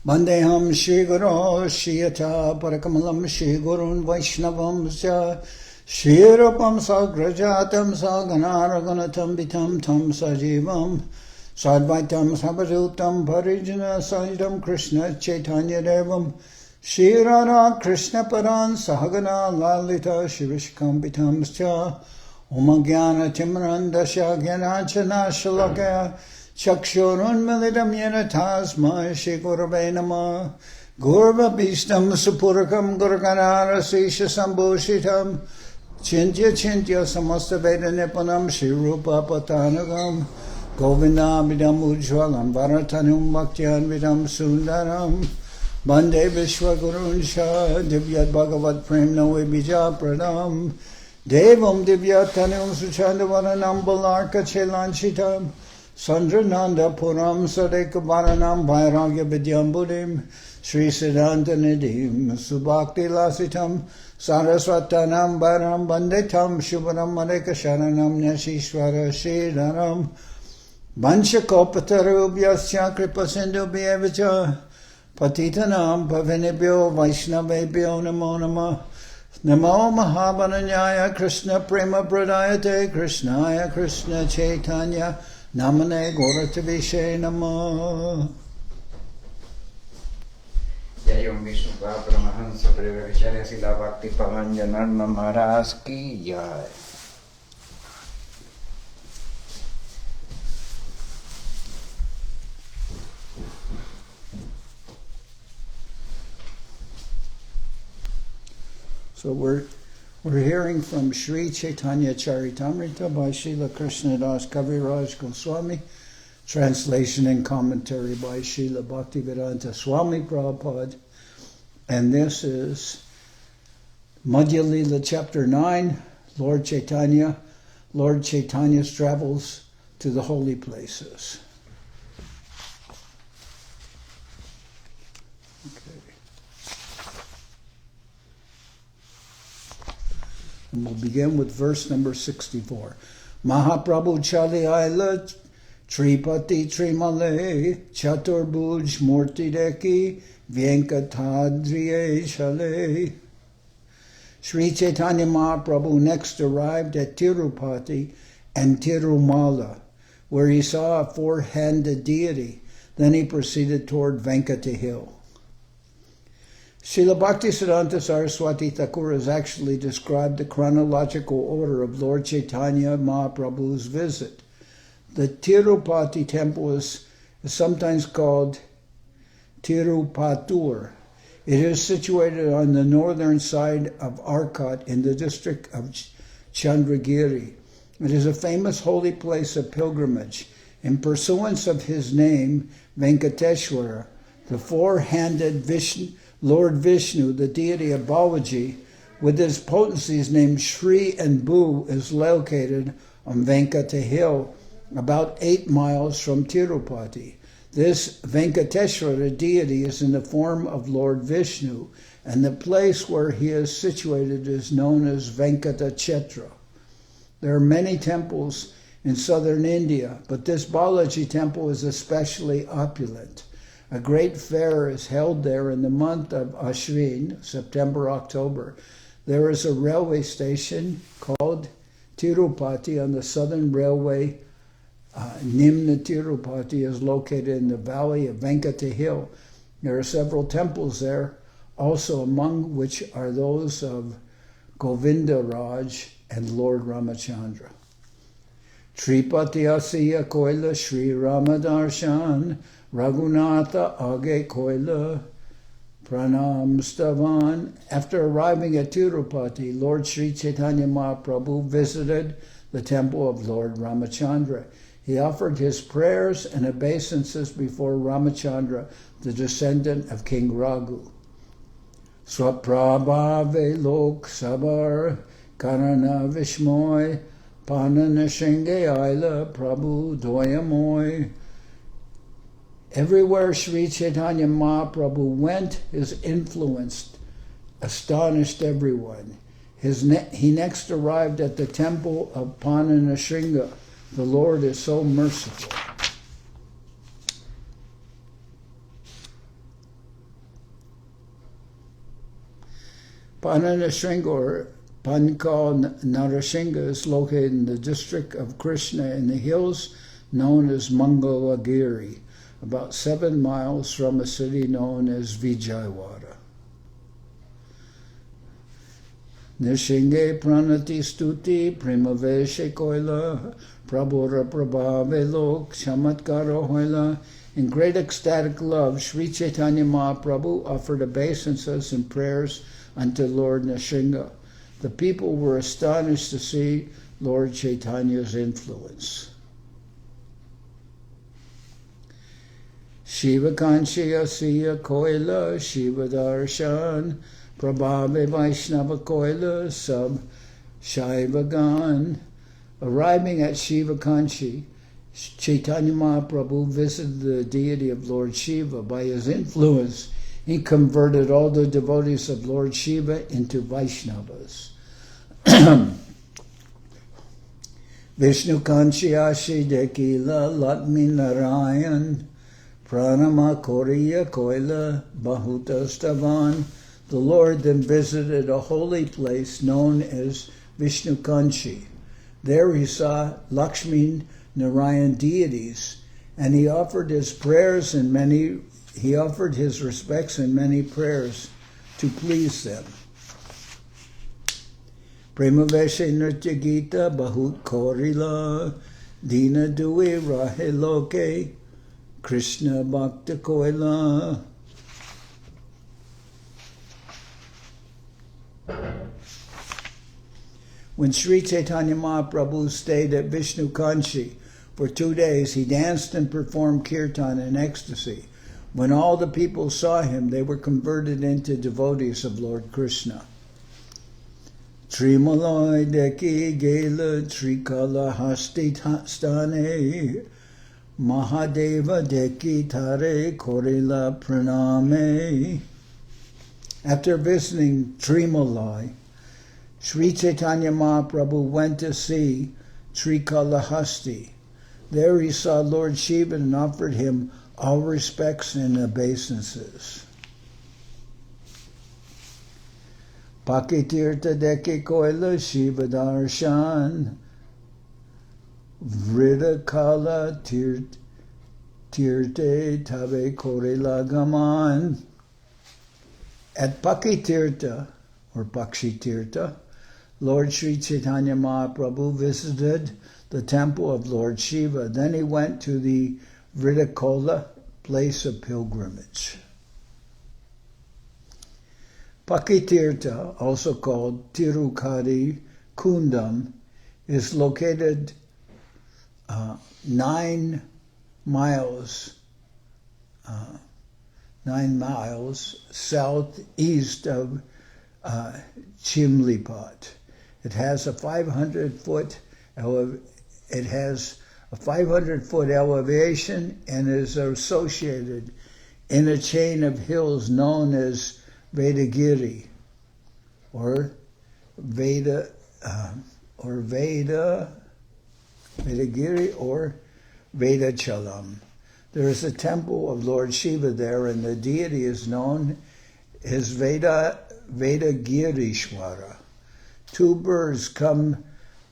Vandeham Shri Guru Shiyata Parakamalam Shri Gurun Vaishnavam Shri Rupam Sagrajatam Saganaraganatam Vitam Tam Sajivam Sadvaitam Sabadutam Parijana Sajidam Krishna Chaitanya Devam Shri Radha Krishna Paran Sahagana Lalita Shivishkam Vitam Scha Umagyana Timrandasha Gyanachana Shalakaya Chakshurun Milidam Yena Tasma Shri Gurave Nama Gurva Bhistam Supurakam Gurganara Sisha Sambhushitam Chintya Chintya Samasta Veda Nipanam Shri Rupa Patanagam Govindamidam Ujwalam Bharatanum Bhaktyan Vidam Sundaram Bande Vishwagurun Shah Divyat Bhagavad Prem Noe Bija Pradam Devam Divyatanum Suchandavanam Balarka Chelanchitam Sandrananda Puram Sadekavaranam Vairagya Vidyambudim Sri Siddhanta Nidhim Subhakti Lasitam Saraswatanam Bharam Bandetam Shubharam Madeka Sharanam Nyashishwara Shridaram Vanchakopatarubhyasya Kripasindubhyevacha Patitanam Pavinibhyo Vaishnavebhyo Namo Namah Namo Mahabananyaya Krishna Prema Pradayate Krishnaya Krishna Chaitanya Namane Gauratavishe Namah. Jayom Vishnu Paramahansa Prevacharya Srila Bhakti Pavan Janardan Maharaj ki jai. So we're hearing from Sri Chaitanya Charitamrita by Srila Krishnadas Kaviraj Goswami, translation and commentary by Srila Bhaktivedanta Swami Prabhupad, and this is Madhya-lila chapter 9, Lord Chaitanya's travels to the holy places. And we'll begin with verse number 64. Mahaprabhu Chali Aila Tripati Trimale Chaturbuj Murti Deki Venkatadriye Shale. Sri Chaitanya Mahaprabhu next arrived at Tirupati and Tirumala, where he saw a four-handed deity. Then he proceeded toward Venkata Hill. Srila Bhaktisiddhanta Saraswati Thakur has actually described the chronological order of Lord Chaitanya Mahaprabhu's visit. The Tirupati temple is sometimes called Tirupatur. It is situated on the northern side of Arcot in the district of Chandragiri. It is a famous holy place of pilgrimage. In pursuance of his name, Venkateshwara, the four-handed Lord Vishnu, the deity of Balaji, with his potencies named Shri and Bhu, is located on Venkata Hill, about 8 miles from Tirupati. This Venkateshwara deity is in the form of Lord Vishnu, and the place where he is situated is known as Venkatachetra. There are many temples in southern India, but this Balaji temple is especially opulent. A great fair is held there in the month of Ashrin, September-October. There is a railway station called Tirupati on the southern railway. Nimna Tirupati is located in the valley of Venkata Hill. There are several temples there, also among which are those of Govindaraj and Lord Ramachandra. Tripati Asiya Koila Sri Ramadarshan Raghunatha Age Koila Pranam Stavan. After arriving at Tirupati, Lord Sri Chaitanya Mahaprabhu visited the temple of Lord Ramachandra. He offered his prayers and obeisances before Ramachandra, the descendant of King Raghu. Swaprabhave Lok Sabar Karana Vishmoy Panana Shenge Aila Prabhu Doyamoy. Everywhere Sri Chaitanya Mahaprabhu went, his influence astonished everyone. He next arrived at the temple of Pananasringa. The Lord is so merciful. Pananasringa, or Pankal Narashinga, is located in the district of Krishna in the hills known as Mangalagiri, about 7 miles from a city known as Vijayawada. Nishinge pranati stuti primaveshe koila prabhura prabhave lok chamatkara hoila. In great ecstatic love, Sri Chaitanya Mahaprabhu offered obeisances and prayers unto Lord Nishinga. The people were astonished to see Lord Chaitanya's influence. Shiva Kanchiya Siya Koila Shiva Darshan Prabhave Vaishnava Koila Sub Shaivagan. Arriving at Shiva Kanchi, Chaitanya Mahaprabhu visited the deity of Lord Shiva. By his influence, he converted all the devotees of Lord Shiva into Vaishnavas. Vishnu Kanchi Ashi Dekila Lakmi Narayan Pranama Koriya Koila Bahutastavan. The Lord then visited a holy place known as Vishnu Kanchi. There he saw Lakshmi Narayan deities, and he offered his respects and many prayers to please them. Premaveshe Nritya Gita Bahut Korila Dina Dui Rahe Loke Krishna Bhakta Koila. When Sri Chaitanya Mahaprabhu stayed at Vishnu Kanchi for 2 days, he danced and performed kirtan in ecstasy. When all the people saw him, they were converted into devotees of Lord Krishna. Trimalai Deki Gela Trikala Hasti Stane Mahadeva Deki Tare Korila Praname. After visiting Trimalai, Sri Chaitanya Mahaprabhu went to see Trikalahasti. There he saw Lord Shiva and offered him all respects and obeisances. Pakitirtha Deke Koila Shiva Darshan Vridakala Tirte Tave Korila Gaman. At Pakitirtha, or Pakshitirtha, Lord Sri Chaitanya Mahaprabhu visited the temple of Lord Shiva. Then he went to the Vridakola, place of pilgrimage. Pakitirtha, also called Tirukadi Kundam, is located 9 miles southeast of Chimlipat. It has a 500-foot elevation and is associated in a chain of hills known as Vedagiri or Vedagiri or Vedachalam. There is a temple of Lord Shiva there, and the deity is known as Vedagirishwara. 2 birds come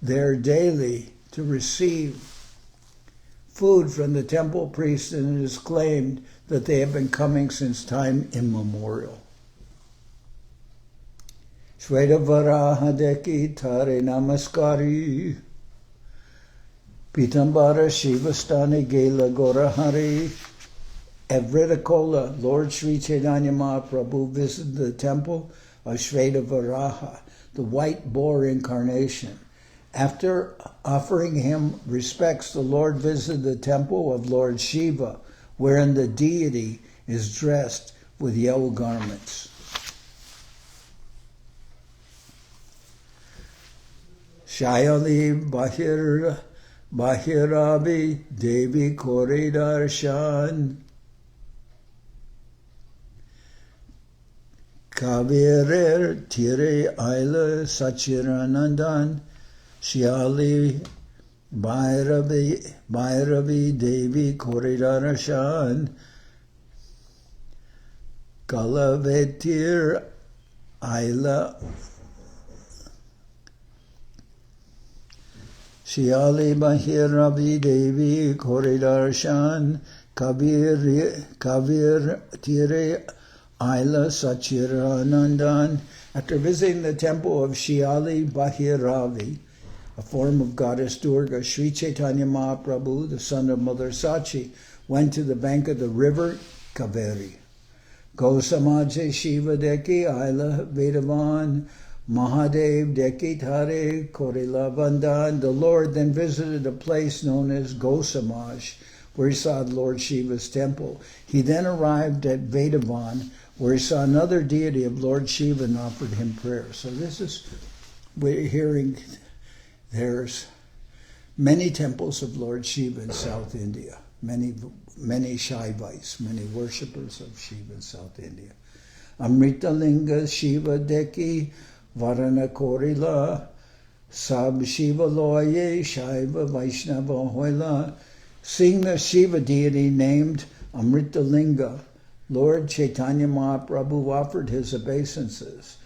there daily to receive food from the temple priest, and it is claimed that they have been coming since time immemorial. Shvedavaraha Tare Namaskari Pitambara Shivastani Gela Gorahari. At Vridakola, Lord Sri Chaitanya Mahaprabhu visited the temple of Shvedavaraha, the white boar incarnation. After offering him respects, the Lord visited the temple of Lord Shiva, wherein the deity is dressed with yellow garments. Shayali Bahirabi Devi Koridarshan Kavirer Tire Aila Sachiranandan Shiali Bhairavi Devi Koridarashan Kalavetir Aila Shiali Bahiravi Devi Koridarshan Kavir Tire Aila Sachiranandan. After visiting the temple of Shiali Bahiravi, a form of goddess Durga, Sri Chaitanya Mahaprabhu, the son of Mother Sachi, went to the bank of the river Kaveri. Gosamaje Shiva Deki Aila Vedavan Mahadev Deki Tare Korila Vandan. The Lord then visited a place known as Gosamaj, where he saw Lord Shiva's temple. He then arrived at Vedavan, where he saw another deity of Lord Shiva and offered him prayer. So we're hearing there's many temples of Lord Shiva in South India, many Shaivites, many worshippers of Shiva in South India. Amrita Linga Shiva Deki Varana Korila Sab Shiva Loye Shaiva Vaishnava Hoila. Seeing the Shiva deity named Amrita Linga, Lord Chaitanya Mahaprabhu offered his obeisances.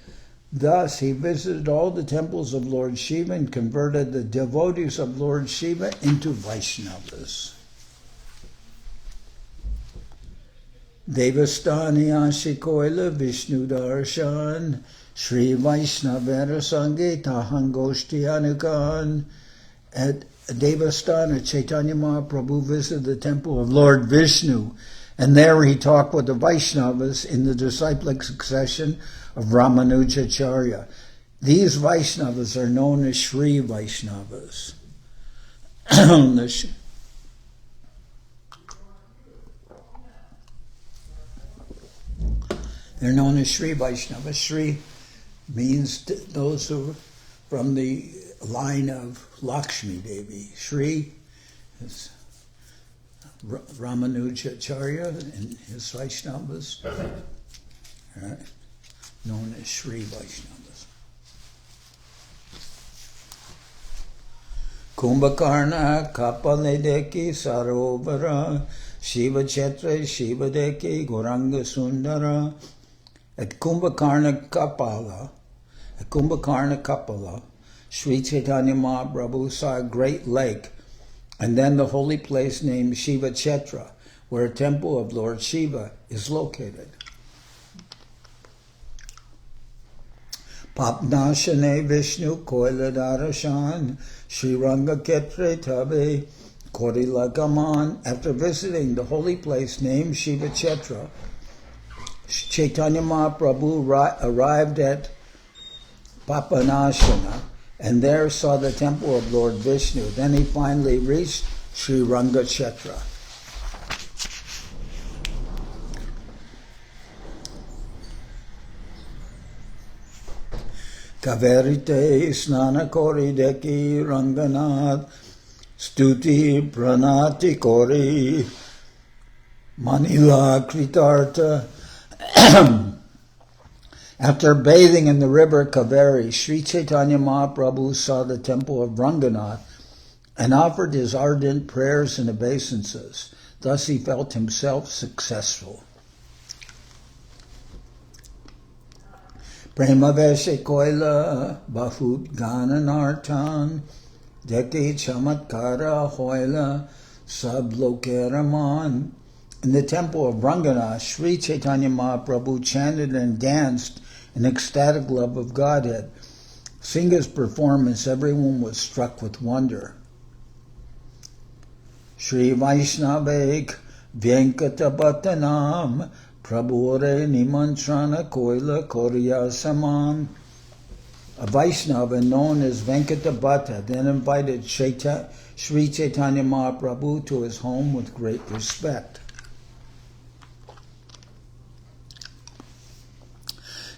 Thus, he visited all the temples of Lord Shiva and converted the devotees of Lord Shiva into Vaishnavas. Devastani Ashikoila Vishnu Darshan Sri Vaishnavera Sanghe Tahangoshti Anukan. At Devastana, Chaitanya Mahaprabhu visited the temple of Lord Vishnu, and there he talked with the Vaishnavas in the disciplic succession of Ramanujacharya. These Vaishnavas are known as Sri Vaishnavas. They're known as Sri Vaishnavas. Sri means those who are from the line of Lakshmi Devi. Sri is Ramanujacharya and his Vaishnavas, right, known as Sri Vaishnavas. Kumbhakarna Kapaledeki Sarovara Shiva Chetra Shiva Deki Goranga Sundara. At Kumbhakarna Kapala, Sri Chaitanya Mahaprabhu saw a great lake, and then the holy place named Shiva Chetra, where a temple of Lord Shiva is located. Papnashane Vishnu Koiladarashan Sri Ranga Ketre Tabe Korilagaman. After visiting the holy place named Shiva Chetra, Chaitanya Mahaprabhu arrived at Papanashana and there saw the temple of Lord Vishnu. Then he finally reached Sri Ranga Chetra. Kaverite Snana Kori Deki Ranganath Stuti Pranati Kori Manila Kritarta. After bathing in the river Kaveri, Sri Chaitanya Mahaprabhu saw the temple of Ranganath and offered his ardent prayers and obeisances. Thus he felt himself successful. Prema Veshe Koila Bahut Gananartan Deki Chamatkara Hoila Sablokeraman. In the temple of Ranganath, Sri Chaitanya Mahaprabhu chanted and danced in ecstatic love of Godhead. Seeing his performance, everyone was struck with wonder. Sri Vaishnavek Venkatapatanam Prabhure Nimantrana Koila Korya Saman. A Vaishnava known as Venkatabhatta then invited Sri Chaitanya Mahaprabhu to his home with great respect.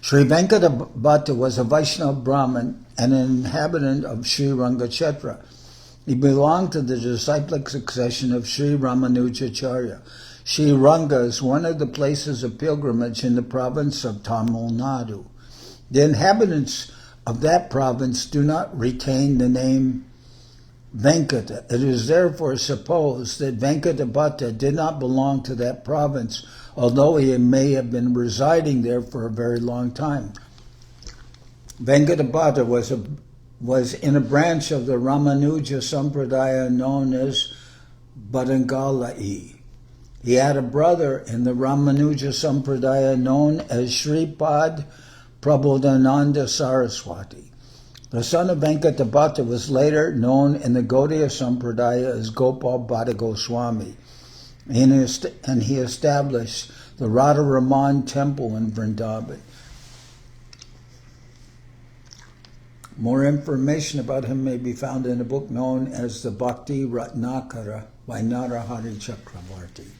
Sri Venkatabhatta was a Vaishnava Brahmin and an inhabitant of Sri Rangachetra. He belonged to the disciplic succession of Sri Ramanujacharya. Sri Ranga is one of the places of pilgrimage in the province of Tamil Nadu. The inhabitants of that province do not retain the name Venkata. It is therefore supposed that Venkatabhatta did not belong to that province, although he may have been residing there for a very long time. Venkatabhata was in a branch of the Ramanuja Sampradaya known as Badangalai. He had a brother in the Ramanuja Sampradaya known as Sripad Prabodhananda Saraswati. The son of Venkatabhata was later known in the Gaudiya Sampradaya as Gopal Bhatta Goswami, and he established the Radha Raman temple in Vrindavan. More information about him may be found in a book known as the Bhakti Ratnakara by Narahari Chakravarti.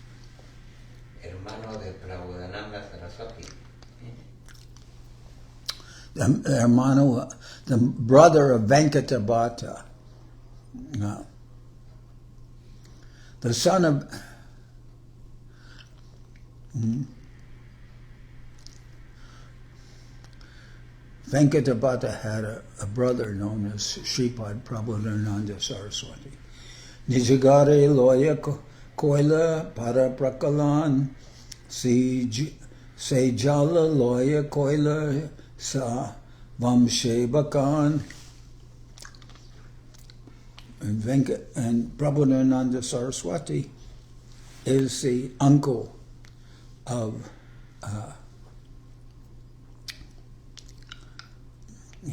Hermano de Prabodhananda Saraswati. The brother of Venkatabhata. No. The son of... Venkatabhata had a brother known as Sripad Prabodhananda Saraswati. Nijagare loya koila para prakalan se jala loya koila sa vamshe bakan. And Prabodhananda Saraswati is the uncle of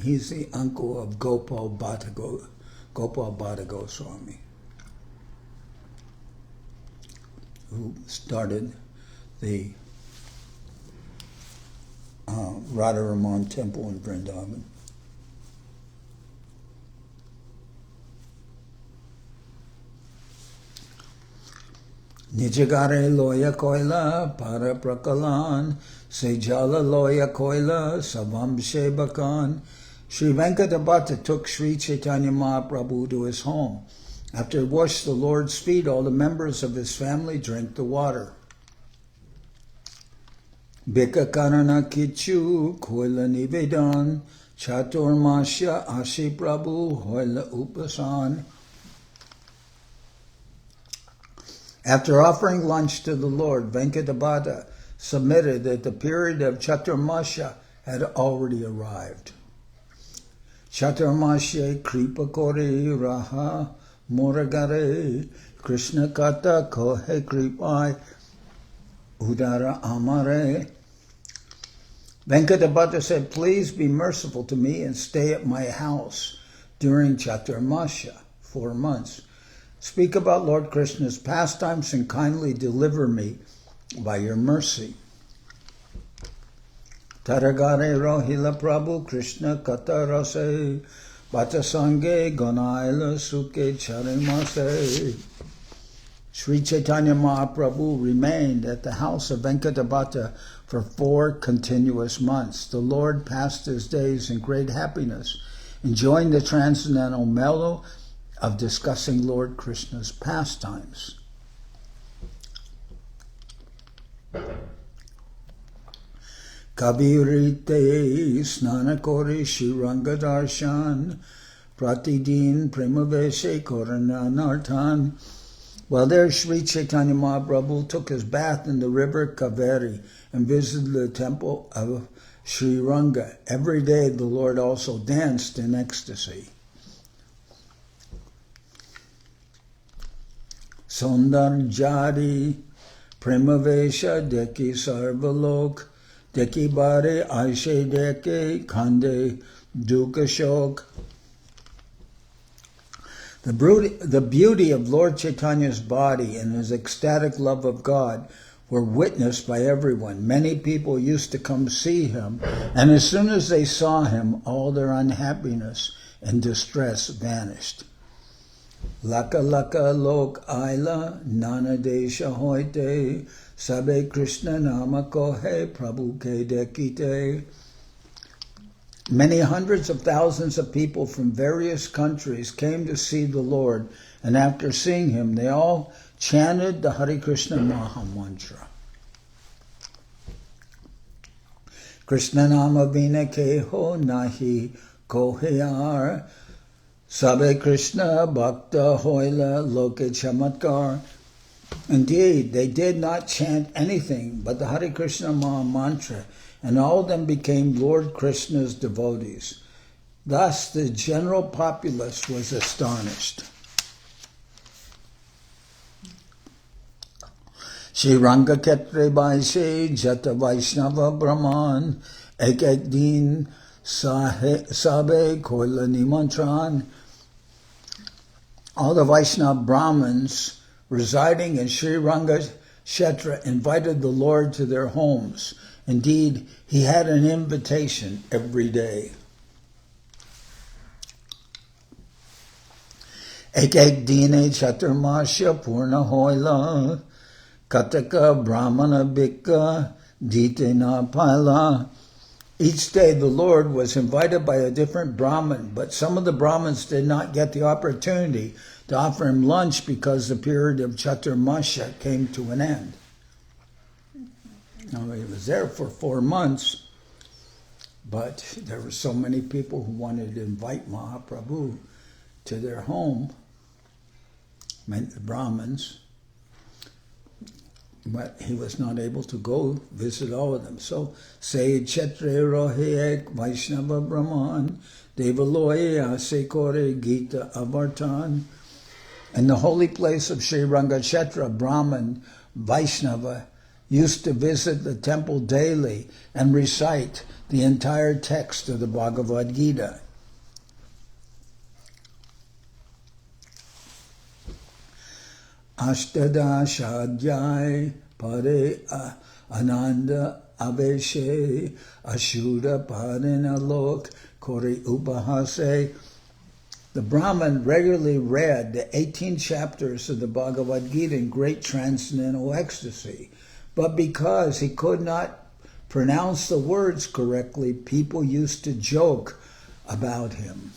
he's the uncle of Gopal Bhatta Goswami, who started the Radha Raman temple in Vrindavan. Nijagare loya koila para prakalan sejala loya koila savam shebakan. Sri Venkatabhata took Sri Chaitanya Mahaprabhu to his home. After he washed the Lord's feet, all the members of his family drank the water. Bika karana kichu koila nivedan chatur masya ashi prabhu hoila upasan. After offering lunch to the Lord, Venkatabhata submitted that the period of Chaturmasya had already arrived. Chaturmasya kripa kore raha moragare Krishna kata kohe kripai udara amare. Venkatabhata said, "Please be merciful to me and stay at my house during Chaturmasya, 4 months. Speak about Lord Krishna's pastimes and kindly deliver me by your mercy." Taragare rohila Prabhu Krishna katarase batasange gonaila suke charimase. Sri Chaitanya Mahaprabhu remained at the house of Venkatabhata for 4 continuous months. The Lord passed his days in great happiness, enjoying the transcendental mellow of discussing Lord Krishna's pastimes. Kavirite snanakori shiranga darshan pratidin premaveshe korananartan. While there, Sri Chaitanya Mahaprabhu took his bath in the river Kaveri and visited the temple of Sri Ranga. Every day the Lord also danced in ecstasy. Sondar Jari Premavesha Deki Sarvalok Deki Bare Aishe Deke Kande Dukashok. The beauty of Lord Chaitanya's body and his ecstatic love of God were witnessed by everyone. Many people used to come see him, and as soon as they saw him, all their unhappiness and distress vanished. Laka laka lok aila nana desha hoite sabe Krishna nama kohe prabhu ke dekite. Many hundreds of thousands of people from various countries came to see the Lord, and after seeing him, they all chanted the Hare Krishna Maha Mantra. Krishna nama vina keho nahi koheyar Sabe Krishna Bhakta Hoila Loke Chamatkar. Indeed, they did not chant anything but the Hare Krishna Maha Mantra, and all of them became Lord Krishna's devotees. Thus, the general populace was astonished. Shri Ranga Ketre Baise Jata Vaishnava Brahman Ek Ek Din Sabe Koila Nimantran. All the Vaishnava Brahmins residing in Sri Ranga Kshetra invited the Lord to their homes. Indeed, he had an invitation every day. Ek Ek Dine Chaturmasya Purna Hoila Kataka Brahmana Bhikka Ditena Pala. Each day the Lord was invited by a different Brahmin, but some of the Brahmins did not get the opportunity to offer him lunch because the period of Chaturmasya came to an end. Now, he was there for 4 months, but there were so many people who wanted to invite Mahaprabhu to their home, meant the Brahmins, but he was not able to go visit all of them. So, say Chetre Rohe Vaishnava Brahman, Devaloya Sekore Gita Avartan. In the holy place of Sri Rangakshetra, Brahman Vaishnava used to visit the temple daily and recite the entire text of the Bhagavad Gita. Ashtadashadhyay pare ananda aveshe ashuda parina lok kori upahase. The Brahman regularly read the 18 chapters of the Bhagavad Gita in great transcendental ecstasy. But because he could not pronounce the words correctly, people used to joke about him.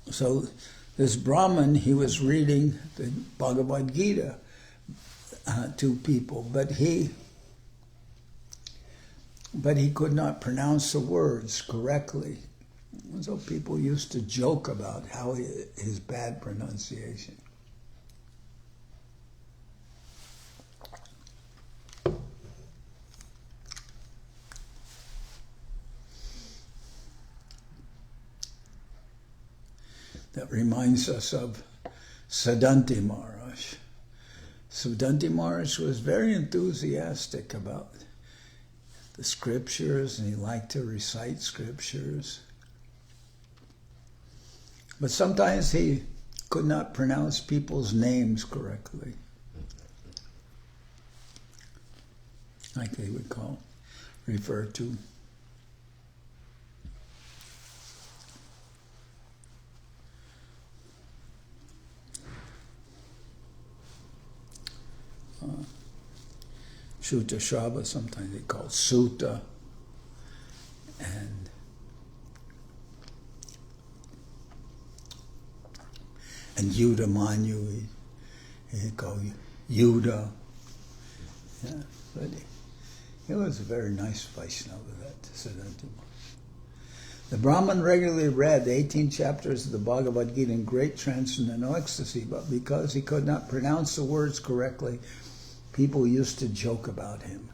So this Brahman, he was reading the Bhagavad Gita to people, but he could not pronounce the words correctly. So people used to joke about how his bad pronunciation. That reminds us of Siddhanti Maharaj. Siddhanti Maharaj was very enthusiastic about the scriptures, and he liked to recite scriptures. But sometimes he could not pronounce people's names correctly, like they would refer to. Shuta Shava, sometimes they call Sutta, and Yuda Manu, he called Yuda. Yeah, but he was a very nice Vaishnava, that Siddhanta. The Brahman regularly read the 18 chapters of the Bhagavad Gita in great transcendental ecstasy, but because he could not pronounce the words correctly, people used to joke about him.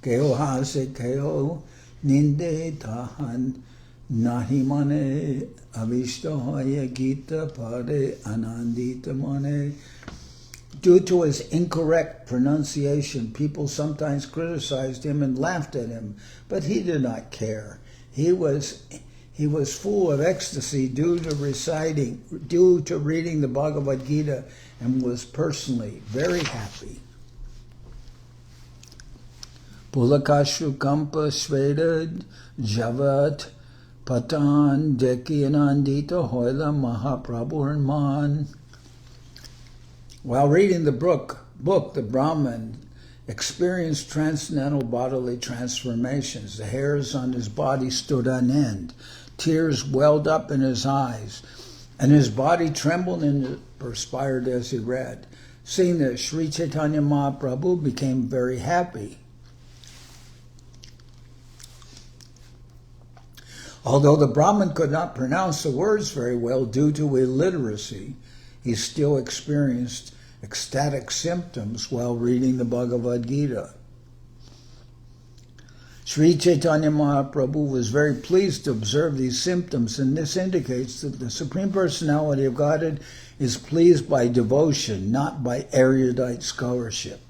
Keo hase keo ninde tahan nahi mane avishta hoye gita pare anandita mane. Due to his incorrect pronunciation, people sometimes criticized him and laughed at him, but he did not care. He was full of ecstasy due to reading the Bhagavad Gita, and was personally very happy. Pulakashu Kampa Shvedad Javat Patan Deki Anandita Hoila Mahaprabhu and Man. While reading the book, the Brahman experienced transcendental bodily transformations. The hairs on his body stood on end. Tears welled up in his eyes, and his body trembled and perspired as he read. Seeing this, Sri Chaitanya Mahaprabhu became very happy. Although the Brahmin could not pronounce the words very well due to illiteracy, he still experienced ecstatic symptoms while reading the Bhagavad Gita. Sri Chaitanya Mahaprabhu was very pleased to observe these symptoms, and this indicates that the Supreme Personality of Godhead is pleased by devotion, not by erudite scholarship.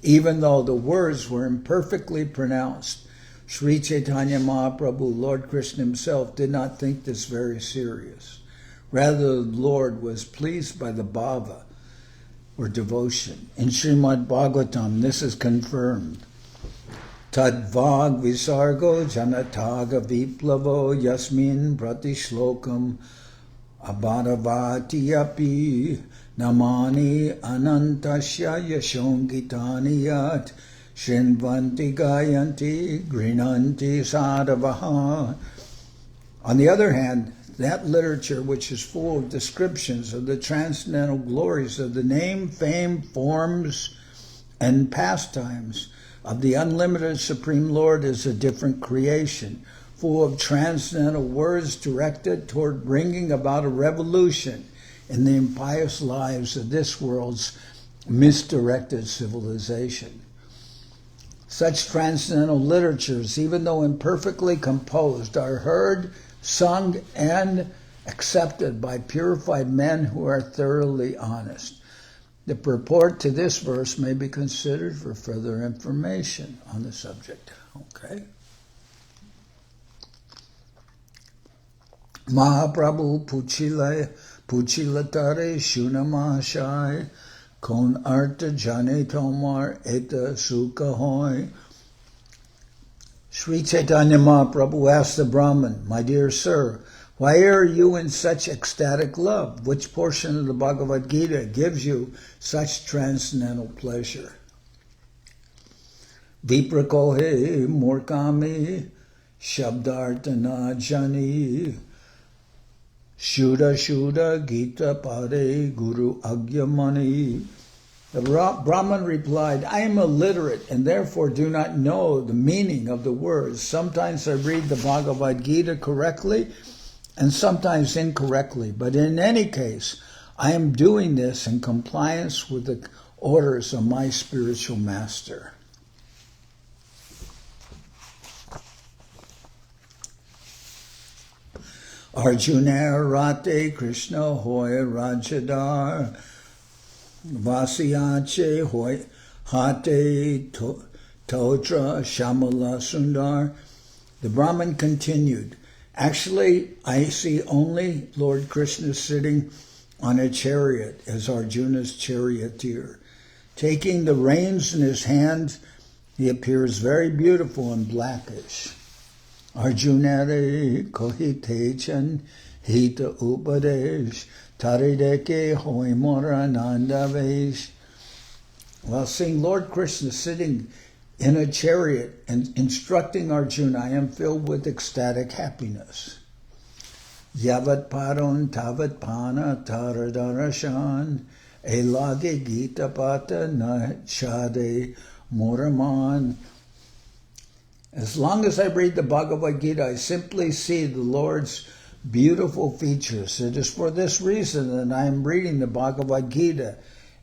Even though the words were imperfectly pronounced, Sri Chaitanya Mahaprabhu, Lord Krishna himself, did not think this very serious. Rather, the Lord was pleased by the bhava, or devotion. In Srimad Bhagavatam, this is confirmed. Tadvag visargo janataga viplavo yasmin pratishlokam abharavati api namani anantasya yashongitani yat shinvanti gayanti grinanti sadavaha. On the other hand, that literature which is full of descriptions of the transcendental glories of the name, fame, forms, and pastimes of the unlimited Supreme Lord is a different creation, full of transcendental words directed toward bringing about a revolution in the impious lives of this world's misdirected civilization. Such transcendental literatures, even though imperfectly composed, are heard, sung, and accepted by purified men who are thoroughly honest. The purport to this verse may be considered for further information on the subject. Okay. Mahaprabhu Puchilatare Shunamashai Kon Arta Jane Tomar Eta Sukha Hoy. Sri Chaitanya Mahaprabhu asked the Brahman, "My dear sir, why are you in such ecstatic love? Which portion of the Bhagavad Gita gives you such transcendental pleasure?" Viprakohe Murkami Shabdartana Jani Shuddha Shuddha Gita Pade Guru Agyamani. The Brahman replied, "I am illiterate and therefore do not know the meaning of the words. Sometimes I read the Bhagavad Gita correctly and sometimes incorrectly, but in any case, I am doing this in compliance with the orders of my spiritual master." Arjuna Rate Krishna Hoy Rajadar Vasiyache Hoy Hate Totra Shamala Sundar. The Brahman continued, "Actually, I see only Lord Krishna sitting on a chariot as Arjuna's charioteer. Taking the reins in his hand, he appears very beautiful and blackish. Arjuna re kohitechan hita upadesh tarideke hoy mora nandavesh." While seeing Lord Krishna sitting in a chariot and instructing Arjuna, I am filled with ecstatic happiness. Yavat paron tavat pana taradarashan elage gita pata na chade moraman. As long as I read the Bhagavad Gita, I simply see the Lord's beautiful features. It is for this reason that I am reading the Bhagavad Gita,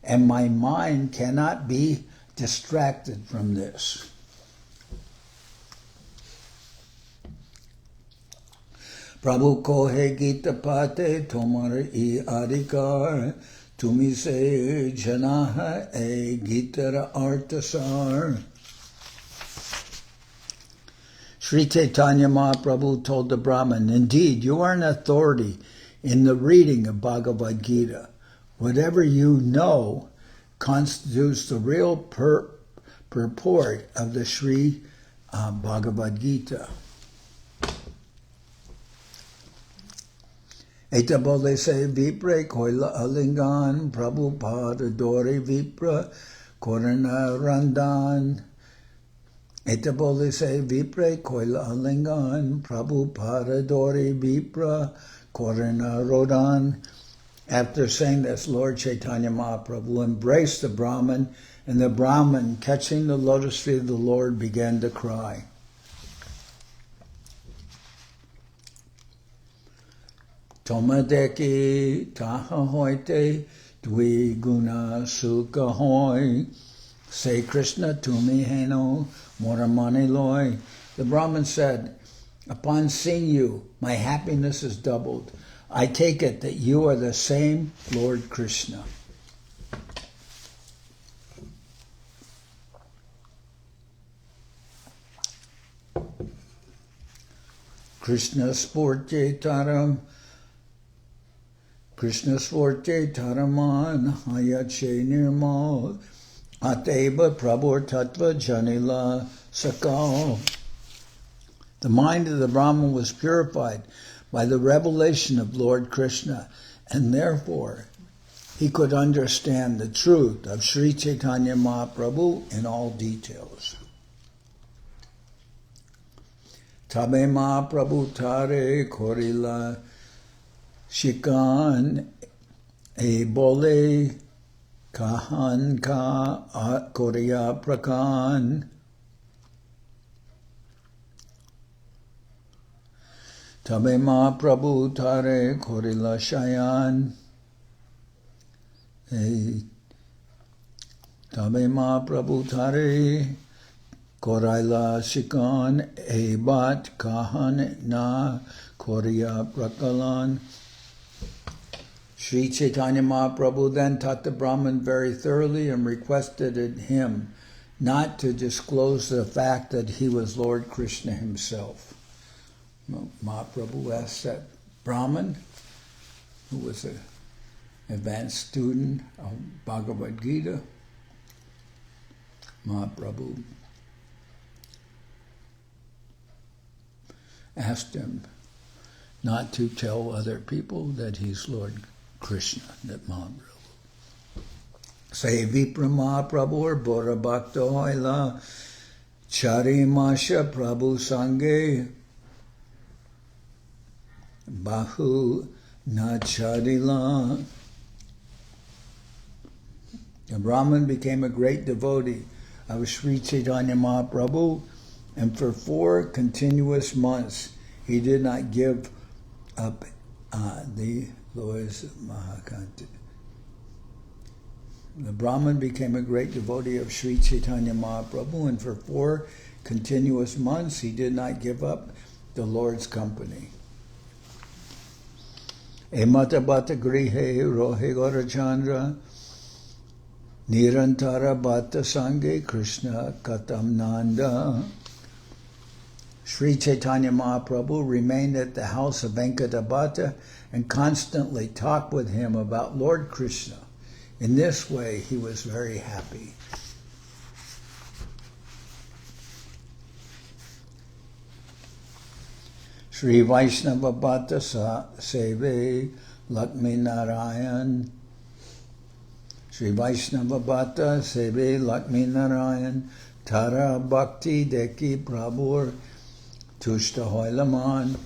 and my mind cannot be distracted from this. Prabhu kohe Gita pate tomar I adhikar tumi se janaha e Gitara artasar. Sri Chaitanya Mahaprabhu told the Brahman, "Indeed, you are an authority in the reading of Bhagavad Gita. Whatever you know constitutes the real purport of the Sri Bhagavad Gita." Eta bole se vipre koila alingan Prabhupada dore vipra korana randan. Eta bole se vipre koila alingan Prabhupada dore vipra korana rodan. After saying this, Lord Chaitanya Mahaprabhu embraced the Brahman, and the Brahman, catching the lotus feet of the Lord, began to cry. Tomadeki taha hoite dvi guna sukha hoi. Say Krishna tumi heno moramani loy. The Brahmin said, upon seeing you, my happiness is doubled. I take it that you are the same Lord Krishna. Krishna Sporte Taram Taraman Hayache Nirmal Ateva Prabhur Tattva Janila Sakal. The mind of the Brahman was purified by the revelation of Lord Krishna, and therefore he could understand the truth of Sri Chaitanya Mahaprabhu in all details. Tabe Mahaprabhu Tare Korila Shikan E Bole Kahan Ka Korea Prakan. Tabe Mahaprabhu Tare Korila Shayan Tabe Mahaprabhu Tare Koraila Shikan E Bat Kahan Na Korea Prakalan. Sri Chaitanya Mahaprabhu then taught the Brahmin very thoroughly and requested him not to disclose the fact that he was Lord Krishna himself. Mahaprabhu asked that Brahmin, who was an advanced student of Bhagavad Gita, Mahaprabhu asked him not to tell other people that he's Lord Krishna, that Mahaprabhu. Say Vipra Mahaprabhu or Bora Bhakta Hoila Chari Masha Prabhu Sange Bahu Nacharila. The Brahmin became a great devotee of Sri Chaitanya Mahaprabhu, and for 4 continuous months he did not give up the Lord's Mahakanta. The Brahmin became a great devotee of Sri Chaitanya Mahaprabhu, and for 4 continuous months he did not give up the Lord's company. Emata bata grihe rohe gora chandra nirantara bata sange Krishna katam nanda. Sri Chaitanya Mahaprabhu remained at the house of Venkatabhata and constantly talked with him about Lord Krishna. In this way, he was very happy. Sri Vaishnava Bhata Seve Lakshmi Narayan. Sri Vaishnava Bhata Seve Lakshmi Narayan Tara Bhakti Deki Prabhur Tushta Hoilaman.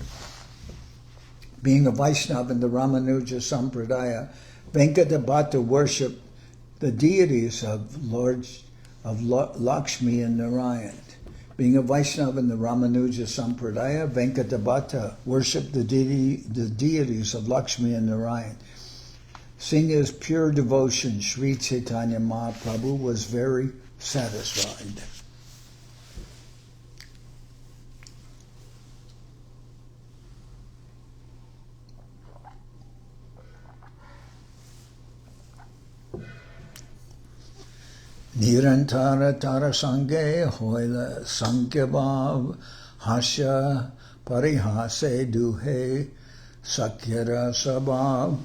Being a Vaishnava in the Ramanuja Sampradaya, Venkatabhata worshipped the deities of Lakshmi and Narayan. Being a Vaishnava in the Ramanuja Sampradaya, Venkatabhata worshipped the deities of Lakshmi and Narayan. Seeing his pure devotion, Sri Chaitanya Mahaprabhu was very satisfied. Nirantara Tara Sange Hoila Sankyabhav Hasya Parihase Duhe Sakyara Sabhav.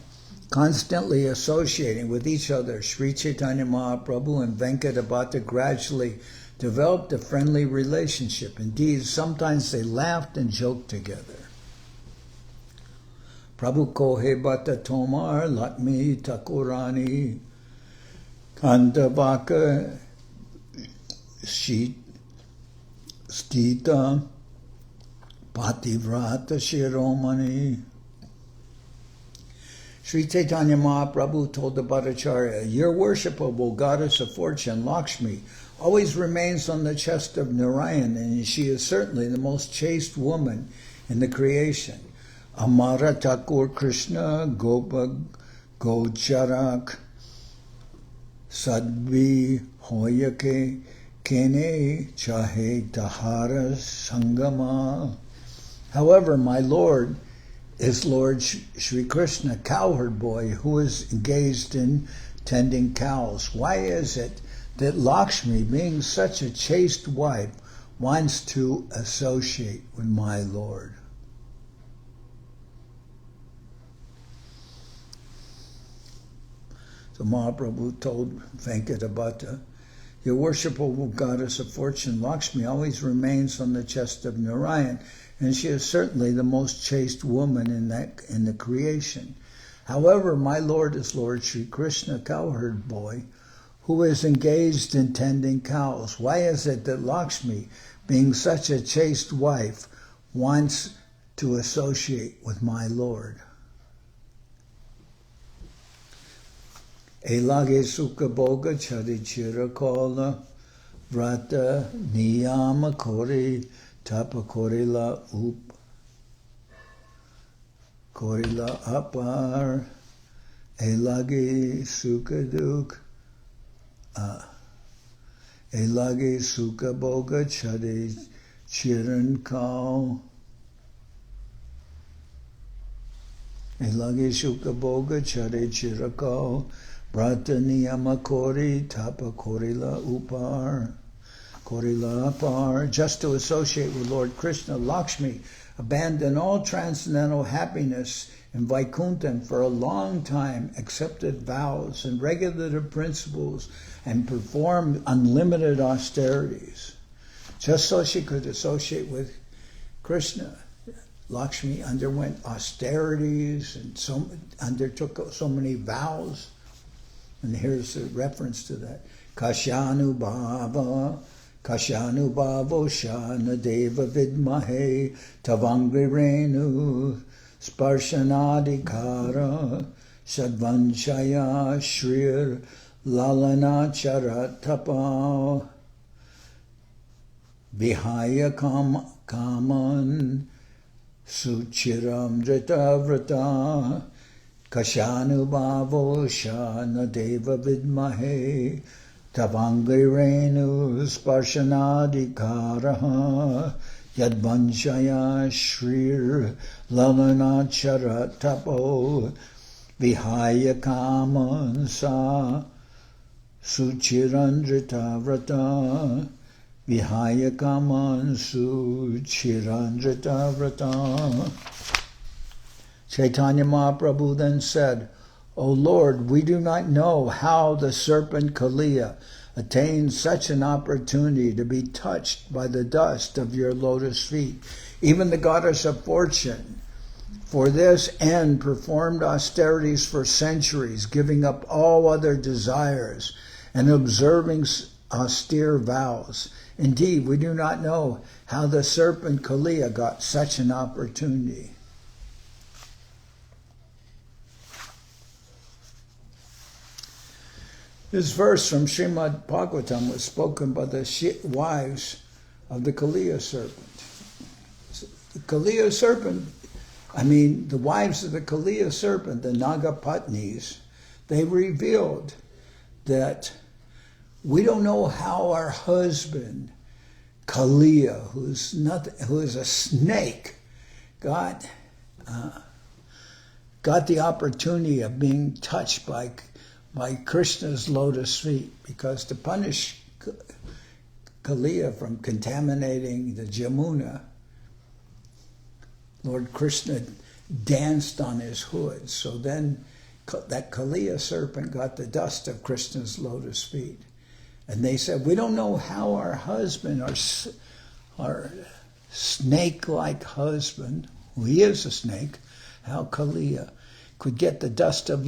Constantly associating with each other, Sri Chaitanya Mahaprabhu and Venkatabhata gradually developed a friendly relationship. Indeed, sometimes they laughed and joked together. Prabhu Kohe Bhata Tomar Lakshmi Thakurani Kandavaka Stita Pativrata Shiromani. Sri Chaitanya Mahaprabhu told the Bhattacharya, your worshipable goddess of fortune, Lakshmi, always remains on the chest of Narayan, and she is certainly the most chaste woman in the creation. Amara Thakur Krishna Gopa Gocharak Sadvi Hoyake Kene Chahe Tahara Sangama. However, my Lord is Lord Sri Krishna, cowherd boy, who is engaged in tending cows. Why is it that Lakshmi, being such a chaste wife, wants to associate with my Lord? So Mahaprabhu told Venkatabhata, your worshipful goddess of fortune, Lakshmi, always remains on the chest of Narayan, and she is certainly the most chaste woman in the creation. However, my Lord is Lord Sri Krishna, cowherd boy, who is engaged in tending cows. Why is it that Lakshmi, being such a chaste wife, wants to associate with my Lord? Elage sukha boga charichira kola vrata niyama kori tapa korila up korila apar elage sukha duk elage sukha boga charichiran kal elage sukha boga charichira kal Brata niyama kori tapa korila upar, korila apar. Just to associate with Lord Krishna, Lakshmi abandoned all transcendental happiness in Vaikuntha for a long time, accepted vows and regulative principles, and performed unlimited austerities. Just so she could associate with Krishna, Lakshmi underwent austerities and undertook so many vows. And here's a reference to that. Kashanubhava shana deva vidmahe tavangri renu sparshanadikara shadvanshaya shrir lalana charatapa vihaya kaman suchiram vrita Kashanubhavo shana deva vidmahe tavangri renu sparshanadikaraha yadvanshaya shrir lalana tapo vihaya kaman sa suchirandrita vrata vihaya kaman suchirandrita vrata. Chaitanya Mahaprabhu then said, O Lord, we do not know how the serpent Kaliya attained such an opportunity to be touched by the dust of your lotus feet. Even the goddess of fortune, for this end, performed austerities for centuries, giving up all other desires and observing austere vows. Indeed, we do not know how the serpent Kaliya got such an opportunity. This verse from Srimad Bhagavatam was spoken by the wives of the Kaliya serpent. The Kaliya serpent, the wives of the Kaliya serpent, the Nagapatnis, they revealed that we don't know how our husband, Kaliya, who is a snake, got the opportunity of being touched by Krishna's lotus feet, because to punish Kaliya from contaminating the Jamuna, Lord Krishna danced on his hood. So then that Kaliya serpent got the dust of Krishna's lotus feet. And they said, we don't know how our husband, our snake-like husband, who he is a snake, how Kaliya could get the dust of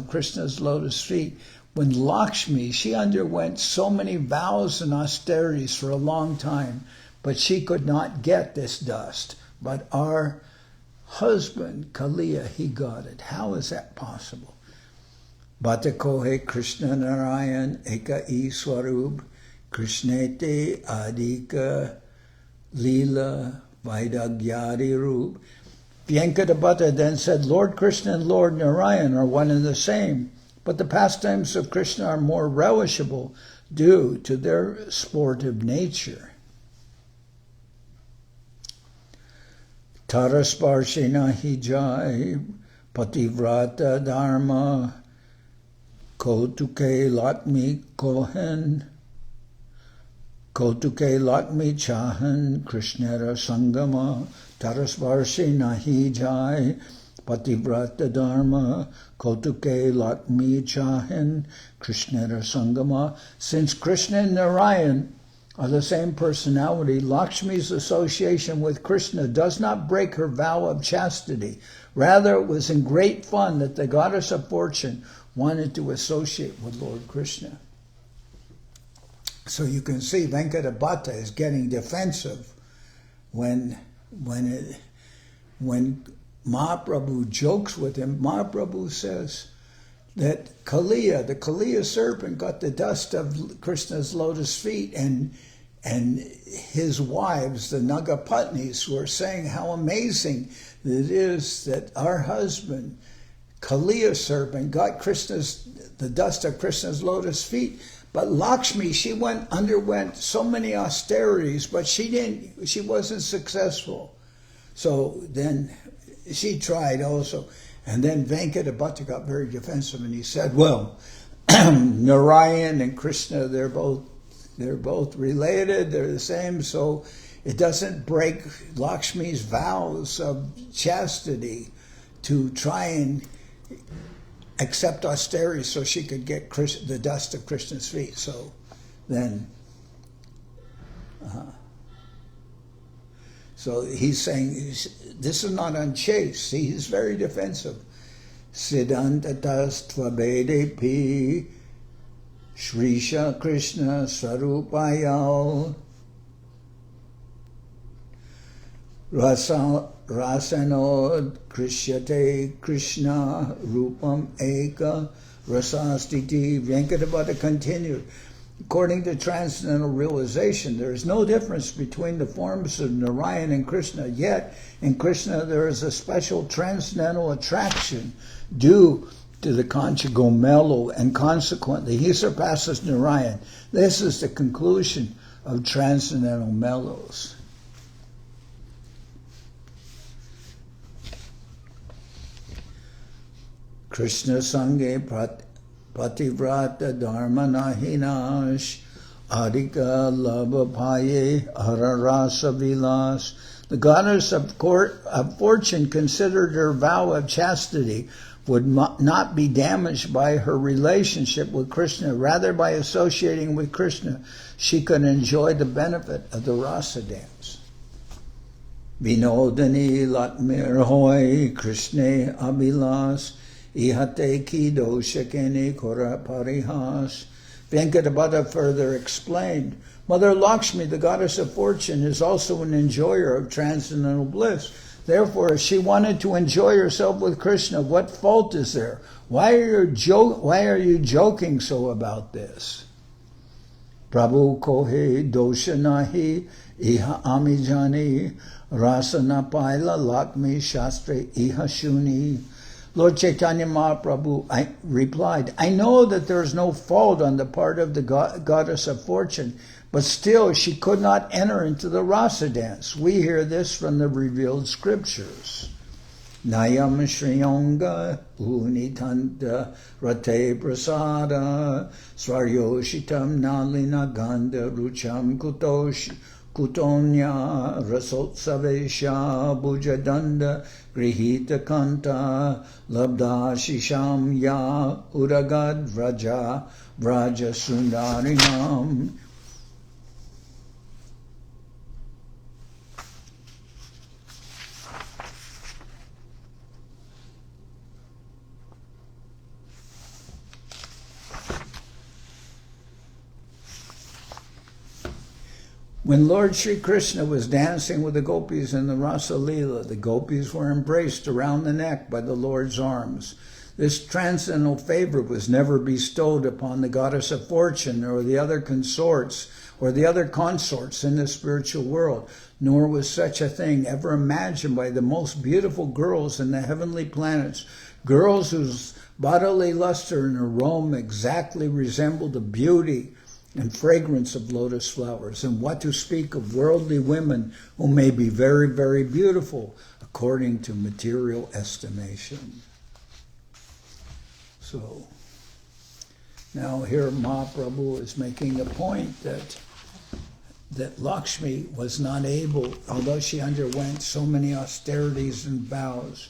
Krishna's lotus feet, when Lakshmi, she underwent so many vows and austerities for a long time, but she could not get this dust. But our husband, Kaliya, he got it. How is that possible? Bata kohe Krishna Narayan eka iswarup Krishnete adika lila vaidagyari rup Venkadabhata then said, Lord Krishna and Lord Narayan are one and the same, but the pastimes of Krishna are more relishable due to their sportive nature. Tarasparshena hijai pativrata dharma kotuke latmi kohen kotuke latmi chahan krishnera sangama tarasparshena hijai pativrata dharma kotuke latmi chahan krishnera sangama. Since Krishna and Narayan are the same personality, Lakshmi's association with Krishna does not break her vow of chastity. Rather, it was in great fun that the goddess of fortune wanted to associate with Lord Krishna. So you can see Venkadabhata is getting defensive when Mahaprabhu jokes with him. Mahaprabhu says that the Kaliya serpent got the dust of Krishna's lotus feet, and his wives, the Nagapatnis, were saying how amazing it is that our husband, Kaliya serpent, got the dust of Krishna's lotus feet. But Lakshmi, she underwent so many austerities, but she wasn't successful. So then she tried also. And then Venkadabhata got very defensive, and he said, well, Narayan and Krishna, they're both related, they're the same, so it doesn't break Lakshmi's vows of chastity to try and accept austerity so she could get the dust of Krishna's feet. So then, so he's saying, this is not unchaste. See, he's very defensive. Siddhantatas tvabedepi Shrisha Krishna Sarupayal Rasanod Krishyate Krishna Rupam Eka Rasastiti. Venkadabhata continued, according to transcendental realization, there is no difference between the forms of Narayan and Krishna, yet in Krishna there is a special transcendental attraction due to the conjugal mellow, and consequently he surpasses Narayan. This is the conclusion of transcendental mellows. Krishna Sange Pativrata Dharmana Hinash Adhika Labhapaye Hararasa Vilas. The goddess of fortune considered her vow of chastity would not be damaged by her relationship with Krishna. Rather, by associating with Krishna, she could enjoy the benefit of the rasa dance. Vinodani Latmir Hoy Krishna Abilas Ihate Kido Shekene Kora Parihas. Venkadabhata further explained, Mother Lakshmi, the goddess of fortune, is also an enjoyer of transcendental bliss. Therefore, if she wanted to enjoy herself with Krishna, what fault is there? Why are you joking so about this? Prabhu kohe dosha nahi iha amijani rasana paila lakmi shastre iha shuni. Lord Chaitanya Mahaprabhu replied, I know that there is no fault on the part of the goddess of fortune, but still she could not enter into the rasa dance. We hear this from the revealed scriptures. Nayam Shriyonga Unitanta Rate Prasada Svaryoshitam Nalina Ganda Rucham Kutonya Rasotsavesha Bujadanda Grihita Kanta Labda Shisham Ya Uragad Vraja Sundarinam. When Lord Sri Krishna was dancing with the gopis in the Rasa-lila, the gopis were embraced around the neck by the Lord's arms. This transcendental favor was never bestowed upon the goddess of fortune or the other consorts or the other consorts in the spiritual world, nor was such a thing ever imagined by the most beautiful girls in the heavenly planets, girls whose bodily luster and aroma exactly resembled the beauty and fragrance of lotus flowers. And what to speak of worldly women who may be very, very beautiful according to material estimation. So now here Mahaprabhu is making a point that Lakshmi was not able, although she underwent so many austerities and vows,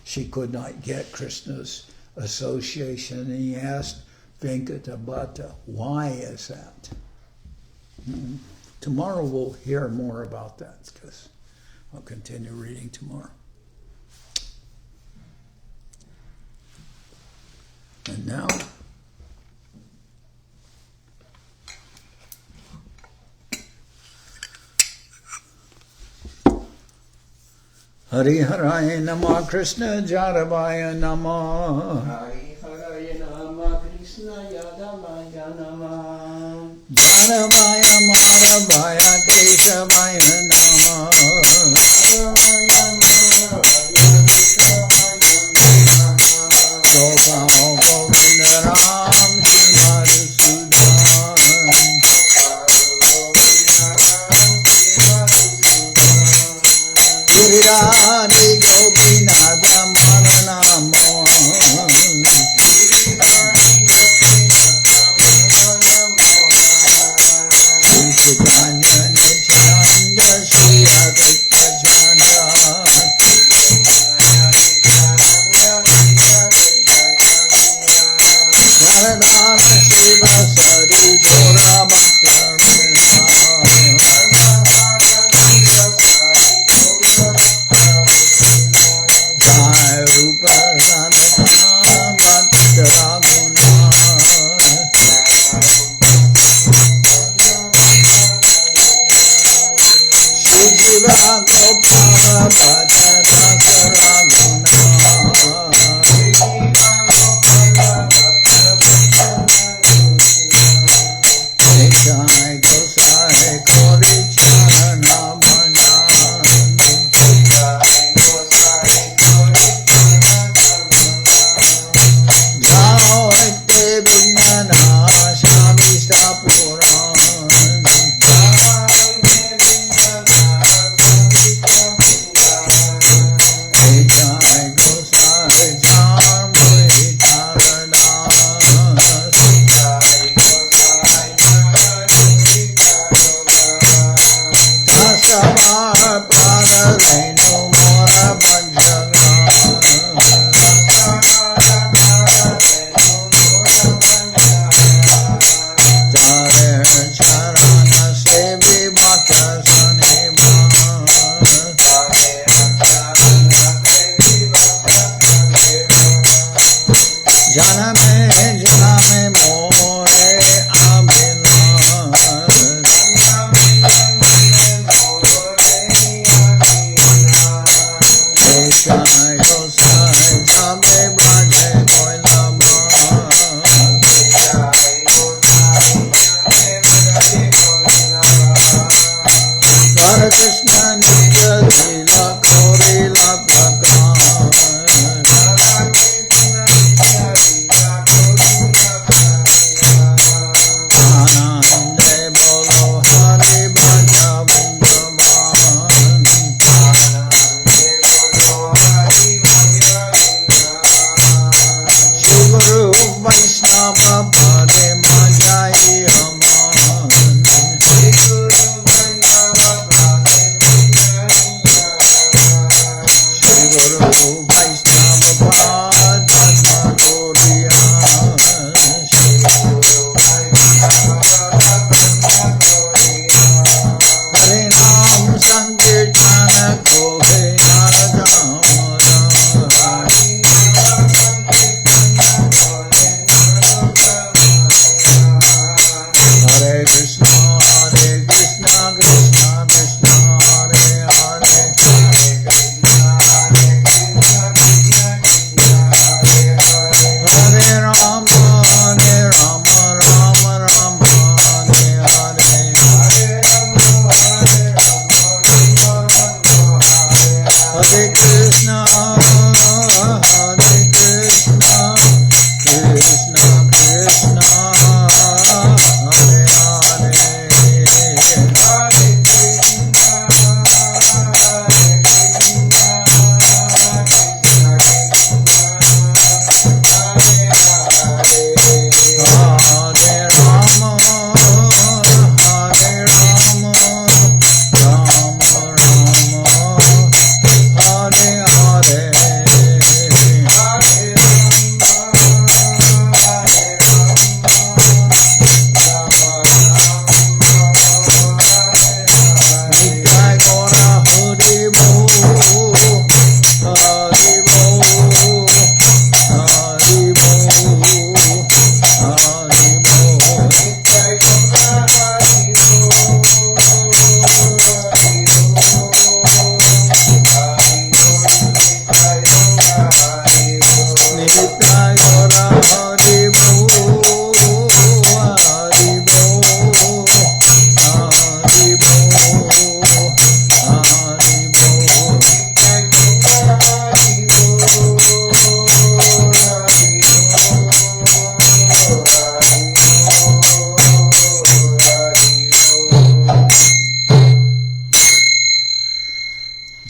she could not get Krishna's association. And he asked Venkatabhata, why is that? Tomorrow we'll hear more about that, because I'll continue reading tomorrow. And now, Hari Haraya Namah Krishna Jaravaya Namah Hari Haraya Nama Krishna Yadavaya Nama Jaravaya Maravaya Keshavaya Namah Gopal Govinda Ram Shimari Sudan Girirani Gopinada Maranamo Sri Chaitanya Nityananda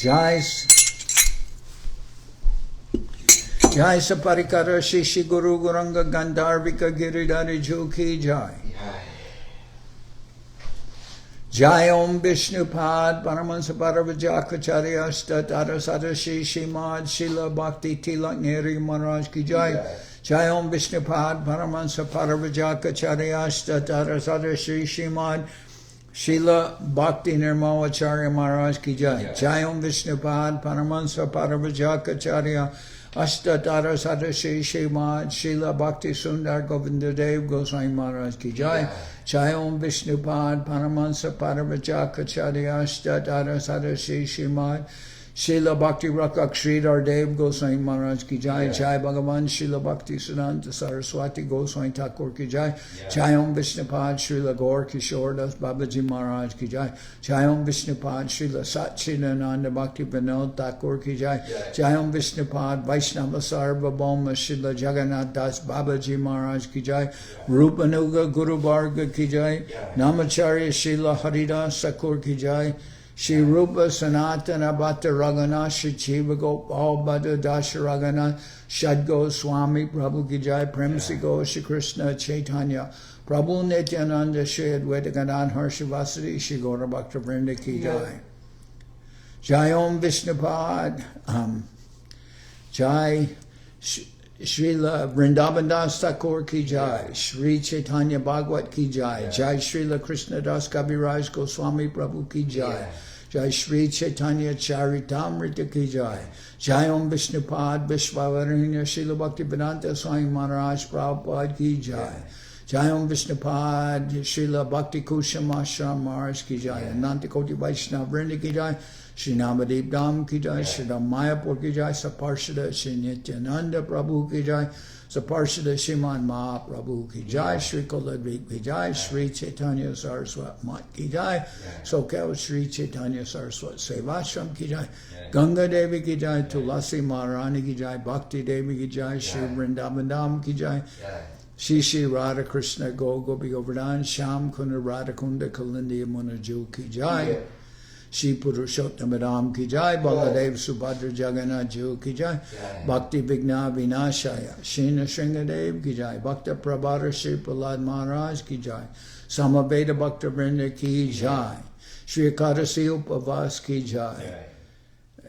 Jai Saparikara Shishi Guru Guranga Gandharvika Giridhari Juki Jai. Jai Om Vishnupad Paramahansa Paravajakacharya Statara Sadashi Shimad Srila Bhakti Tilak Neri Maharaj Ki Jai. Jai Om Vishnupad Paramahansa Paravajakacharya Statara Sadashi Shimad Srila Bhakti Nirmalacharya Maharaj Ki Jai. Jai Om Vishnupad Paramahansa Paravajakacharya Ashtatara Sadashi Shimad Srila Bhakti Sundar Govindadev Goswami Maharaj Ki Jai. Jai Om Vishnupad Paramahansa Paravajakacharya Ashtatara Sadashi Shimad Srila Bhakti Rakak Sridhar Dev Goswami Maharaj Ki Jai. Jai Bhagavan Srila Bhakti Siddhanta Saraswati Goswami Thakur Ki Jai. Jai Om Vishnupad Srila Gaur Kishore Das Babaji Maharaj Ki Jai. Jai Om Vishnupad Srila Satchidananda Bhakti Vinod Thakur Ki Jai. Jai Om Vishnupad Vaishnava Sarvabhauma Srila Jagannath Das Babaji Maharaj Ki Jai. Rupanuga Guru Varga Ki Jai. Namacharya Srila Haridas Thakur Ki Jai. Shri Rupa Sanatana Bhatta Raghunath Shri Chiva Gopal Bhatta Dasha Raghunath Shadgo Swami Prabhu Ki Jai. Premsi Go Shri Krishna Chaitanya Prabhu Nityananda Shri Advaita Gadadhar Shivasati Shri Gaura Bhakta Vrinda Ki Jai. Jai Om Vishnupad Jai Srila Vrindavan Das Thakur Ki Jai. Sri Chaitanya Bhagavat Ki Jai. Jai Srila Krishnadas Kaviraj Goswami Prabhu Ki Jai. Jai Sri Chaitanya Charitamrita Ki Jai. Jai Om Vishnupad Vishwavaranya Srila Bhaktivedanta Swami Maharaj Prabhupad Ki Jai. Jai Om Vishnupad Srila Bhakti Kusham Ashram Maharaj Ki Jai. Ananta Koti Vaishnava Vrinda Ki Jai. Shri Namadev Dham Ki Jai. Shri Mayapur Ki Jai. Saparshada Shri Nityananda Prabhu Ki Jai. Saparshada Shriman Mahaprabhu Ki Jai. Shri Kuladvik Ki Jai. Sri Chaitanya Saraswat Mat Ki Jai. Soquel Sri Chaitanya Saraswat Seva Ashram Ki Jai. Ganga Devi Ki Jai. Tulasi Maharani Ki Jai. Bhakti Devi Ki Jai. Shri Vrindavan Dham Ki Jai. Shri Shri Radha Krishna Gopi Govardhan Sham Kunda Radha Kunda Kalindi Yamuna Ju Ki Jai. Shri Purushottam Ram Ki Jai. Baladev Subhadra Jagannath Ju Ki Jai. Bhakti Vigna Vinashaya Shina Shringadev Ki Jai. Bhakta Prabhara Shri Prahlad Maharaj Ki Jai. Samaveda Bhakta Vrinda Ki Jai. Shri Kadasi Upavas Ki Jai.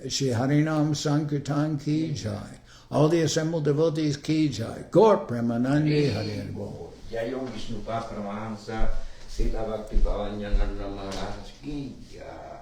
Shri Harinam Sankirtan Ki Jai. All the assembled devotees Ki Jai. Gaur Premanandi Hari Bol. Jai Om Vishnupad Paramahansa Srila Bhakti Pavan Janardan Maharaj Ki Jai.